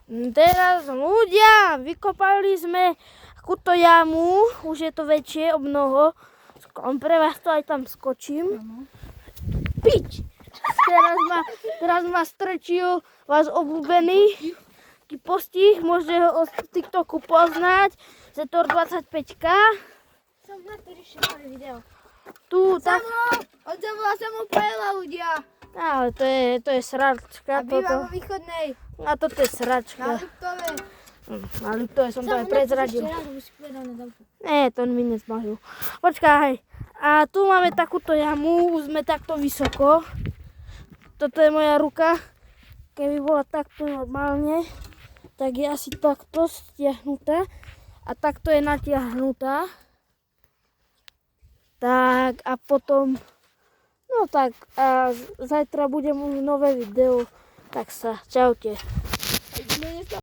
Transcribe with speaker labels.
Speaker 1: Teraz ľudia, vykopali sme takúto jamu, už je to väčšie o mnoho. Pre vás to aj tam skočím. Pič! Teraz ma strčil vás obľúbený taký postih, môžete ho od TikToku poznať. Zetor 25K.
Speaker 2: Som na to riešil video.
Speaker 1: Tu, tak.
Speaker 2: Odzavola som mu pojela ľudia.
Speaker 1: Ale to je sračka.
Speaker 2: A bývam vo východnej.
Speaker 1: A toto je
Speaker 2: Na
Speaker 1: sračka.
Speaker 2: Liptove.
Speaker 1: Na Liptove som to aj prezradil. Nie, to mi nezbažil. Počkaj. A tu máme takúto jamu, už sme takto vysoko. Toto je moja ruka. Keby bola takto normálne, tak je asi takto stiahnutá. A takto je natiahnutá. Tak a potom, no tak a zajtra bude môj nové video. Tak sa, čaute.